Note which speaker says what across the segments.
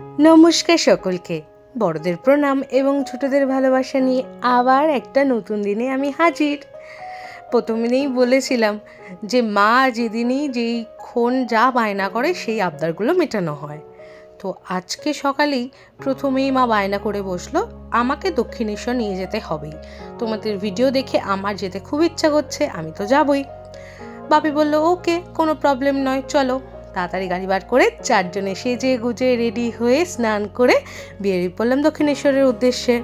Speaker 1: নমস্কার সকলকে, বড়দের প্রণাম এবং ছোটদের ভালোবাসা নিয়ে আবার একটা নতুন দিনে আমি হাজির। প্রথমেই বলেছিলাম যে মা যেদিনই যেইক্ষণ যা বায়না করে সেই আবদারগুলো মেটানো হয়। তো আজকে সকালেই প্রথমেই মা বায়না করে বসলো আমাকে দক্ষিণেশ্বর নিয়ে যেতে হবেই। তোমাদের ভিডিও দেখে আমার যেতে খুব ইচ্ছা করছে, আমি তো যাবই। বাপি বলল ওকে, কোনো প্রবলেম নয়, চলো। তাড়াতাড়ি গাড়ি বার করে চারজনে সেজে গুজে রেডি হয়ে স্নান করে বেরিয়ে পড়লাম দক্ষিণেশ্বরের উদ্দেশ্যে।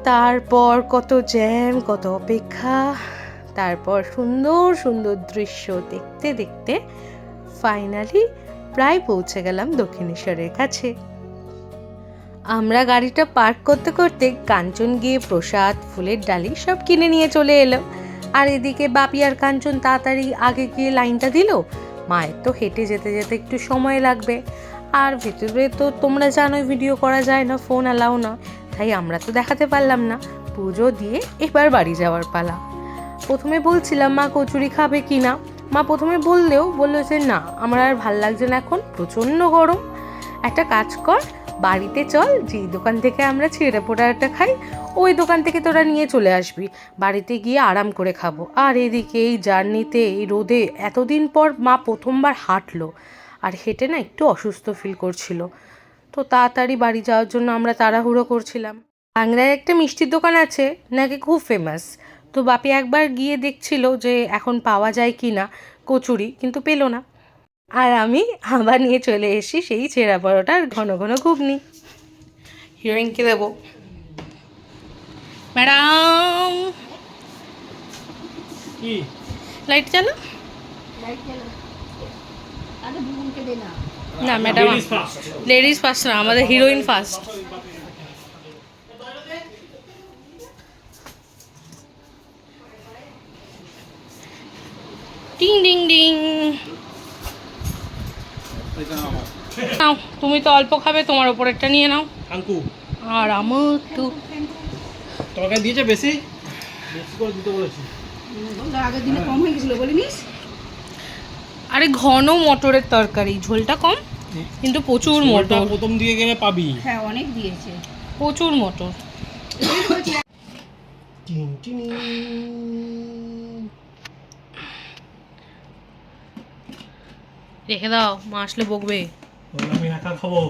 Speaker 1: তারপর কত জ্যাম, কত অপেক্ষা, তারপর সুন্দর সুন্দর দৃশ্য দেখতে দেখতে ফাইনালি প্রায় পৌঁছে গেলাম দক্ষিণেশ্বরের কাছে। আমরা গাড়িটা পার্ক করতে করতে কাঞ্চন গিয়ে প্রসাদ, ফুলের ডালি সব কিনে নিয়ে চলে এলো। আর এদিকে বাপি আর কাঞ্চন তাড়াতাড়ি আগে গিয়ে লাইনটা দিল। মায়ের তো হেঁটে যেতে যেতে একটু সময় লাগবে, আর ভেতরে তো তোমরা জানোই ভিডিও করা যায় না, ফোন অ্যালাউ না, তাই আমরা তো দেখাতে পারলাম না। পুজো দিয়ে এবার বাড়ি যাওয়ার পালা। প্রথমে বলছিলাম মা কচুরি খাবে কি না, মা প্রথমে বললো যে না, আমার আর ভাল লাগছে না, এখন প্রচণ্ড গরম। একটা কাজ কর, বাড়িতে চল, যেই দোকান থেকে আমরা ছিঁড়ে পোড়াটা খাই ওই দোকান থেকে তোরা নিয়ে চলে আসবি, বাড়িতে গিয়ে আরাম করে খাবো। আর এদিকে এই জার্নিতে এই রোদে এতদিন পর মা প্রথমবার হাঁটলো, আর হেঁটে না একটু অসুস্থ ফিল করছিল। তো তাড়াতাড়ি বাড়ি যাওয়ার জন্য আমরা তাড়াহুড়ো করছিলাম। আংরায় একটা মিষ্টির দোকান আছে নাকি খুব ফেমাস, তো বাপি একবার গিয়ে দেখছিল যে এখন পাওয়া যায় কি না কচুরি, কিন্তু পেলো না। আর আমি আবার নিয়ে চলে এসেছি সেই ছেঁড়া পরোটা আর ঘন ঘন ঘুগনি। হিরোইনকে দেবো। ম্যাডাম লাইট চালো না, ম্যাডাম লেডিস ফার্স্ট না, আমাদের heroine first. Ding ding ding. নাও, তুমি তো অল্প খাবে, তোমার ওপরেরটা নিয়ে নাও। আর আমার একটু
Speaker 2: তরকারি দিয়েছে, বেশি বেশি করে দিতে বলেছি।
Speaker 3: আগের দিনে কম হয়ে গেছিল বলিনিস?
Speaker 1: আরে ঘন মটরের তরকারি, ঝোলটা কম কিন্তু প্রচুর মটর।
Speaker 2: প্রথম দিকে গেলে পাবি।
Speaker 3: হ্যাঁ, অনেক দিয়েছে,
Speaker 1: প্রচুর মটর। রেখে দাও, মা আসলে বকবে।
Speaker 2: আমি একা খাবো।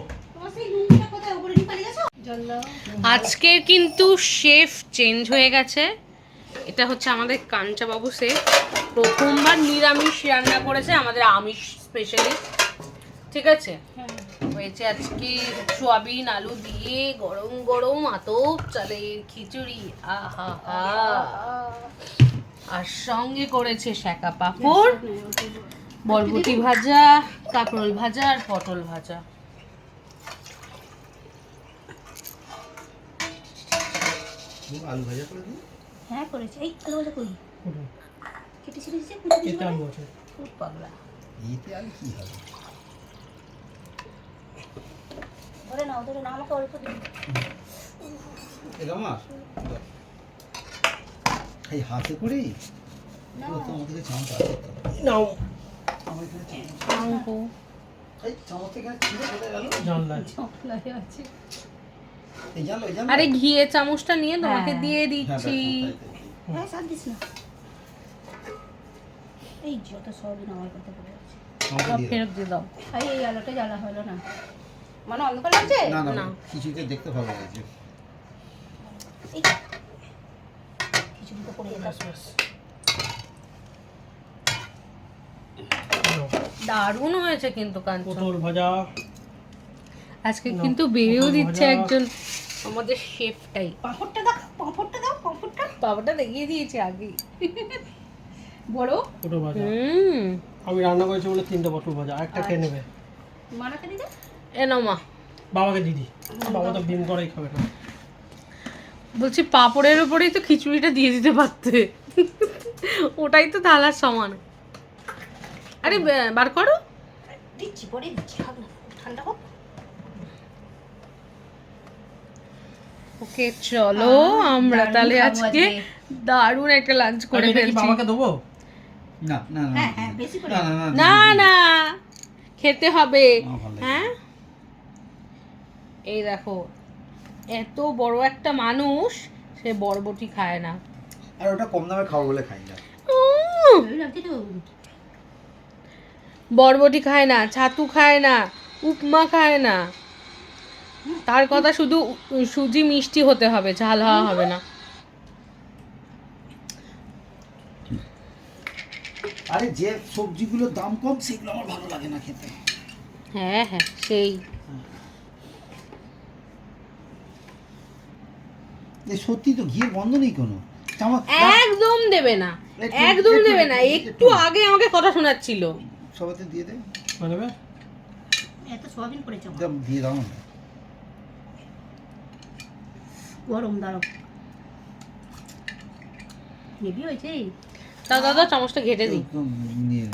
Speaker 1: আজকের কিন্তু শেফ চেঞ্জ হয়ে গেছে। এটা হচ্ছে আমাদের কাঞ্চা বাবু শেফ, প্রথমবার নিরামিষ রান্না করেছে, আমাদের আমিষ স্পেশালিস্ট। ঠিক আছে, হয়েছে আজকে সোয়াবিন আলু দিয়ে গরম গরম আতপ চালের খিচুড়ি, আহা হা। আর সঙ্গে করেছে শাকা পাঁপড়, বরবটি ভাজা, কাঁকরোল ভাজা আর পটল ভাজা।
Speaker 2: আলু ভাজা করে দিই।
Speaker 3: হ্যাঁ করেছে। এই আলু ভাজা করি কেটে ছিঁড়ে দিয়েছে,
Speaker 2: এটা আলু আছে।
Speaker 3: খুব পাগলা।
Speaker 2: এতে আর কি হবে?
Speaker 3: ধরে নাও, আমাকে অল্প দিন।
Speaker 2: এটা মাছ এই হাতে করি
Speaker 3: না
Speaker 2: তো আমাদের চামচ আছে। নাও আমার এখানে চামচ, এই চামচ থেকে ছিঁড়ে চলে গেল।
Speaker 3: ঝালাই আছে।
Speaker 2: এই জানো
Speaker 1: আরে ঘিয়ে চামচটা নিয়ে তোমাকে দিয়ে দিচ্ছি।
Speaker 3: হ্যাঁ, সাথ দিস না। এই যত সবই আমার কথা বলে আছে,
Speaker 1: সব ফেরত দিয়ে দাও।
Speaker 3: এই আলোটা জ্বালা হলো না, মানে অন্ধকার লাগছে
Speaker 2: না
Speaker 1: না।
Speaker 2: কিছুতে দেখতে ভালো লাগছে।
Speaker 3: এই খিচুড়ি তো পড়ে যেত।
Speaker 1: দারুণ হয়েছে কিন্তু কাঞ্চন।
Speaker 2: পটল ভাজা
Speaker 1: আজকে কিন্তু বেড়েও দিচ্ছে একজন আমাদের শেফটাই।
Speaker 3: পাঁপড়টা দাও, পাঁপড়টা দাও, পাঁপড়টা।
Speaker 1: বাবাটা দেখিয়ে দিয়েছে আগে।
Speaker 3: বড়
Speaker 2: পটল ভাজা। আমি রান্না করেছি বলে 3টে পটল ভাজা, একটা খেয়ে নেবে।
Speaker 3: মানাকে দিদা
Speaker 1: এ নাও মা।
Speaker 2: বাবাকে দিদি, বাবা তো ডিম করাই খাবে না।
Speaker 1: বলছি পাঁপড়ের উপরেই তো খিচুড়িটা দিয়ে দিতে পারতে, ওটাই তো থালার সমান। আরে বার করো।
Speaker 3: দিচ্ছি, পরে দিচ্ছি, খাব না, ঠান্ডা হোক।
Speaker 1: ওকে চলো, আমরা তাহলে আজকে দারুণ একটা লাঞ্চ করে ফেলছি।
Speaker 2: বাবাকে দেবো? না না না,
Speaker 3: হ্যাঁ বেশি করে
Speaker 1: না না, খেতে হবে। হ্যাঁ এই দেখো, এত বড় একটা মানুষ, সে বরবটি খায় না।
Speaker 2: আর ওটা কম দামে খাবো বলে খাই না।
Speaker 3: ভালো লাগছে তো।
Speaker 1: বরবটি খায় না, ছাতু খায় না, উপমা খায় না। তার কথা শুধু সুজি মিষ্টি হতে হবে, ঝাল হওয়া হবে না।
Speaker 2: আরে যে সবজিগুলোর দাম কম সেগুলো আমার ভালো লাগে না খেতে।
Speaker 1: হ্যাঁ হ্যাঁ, সেই
Speaker 2: সত্যি তো ঘিয়ের গন্ধ নেই কোনো।
Speaker 1: একদম দেবে না,
Speaker 2: একটু-
Speaker 1: একদম
Speaker 2: একটু-
Speaker 1: দেবে না।
Speaker 2: একটু-
Speaker 1: একটু আগে আমাকে কথা শোনাচ্ছিল।
Speaker 2: সবাইতে দিয়ে দে,
Speaker 3: এত সোয়াবিন করেছে আমার।
Speaker 2: দিয়ে দাও না।
Speaker 3: গরম দাঁড়াও। হেভি হয়েছে।
Speaker 1: দাও দাদা, চামচটা ঘেটে দিই।
Speaker 2: একদম নিয়ে নে।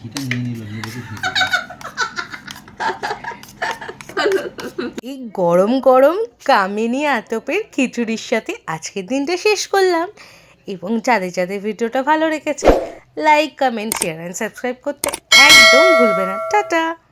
Speaker 2: ঘিটা নিয়ে নিল, নিয়ে রেখে ঘি দিয়ে দিল।
Speaker 1: এই গরম গরম কামিনী আতপের খিচুড়ির সাথে আজকের দিনটা শেষ করলাম। এবং যাদের যাদের ভিডিওটা ভালো লেগেছে, like, comment, share and subscribe করতে একদম ভুলবে না। টাটা।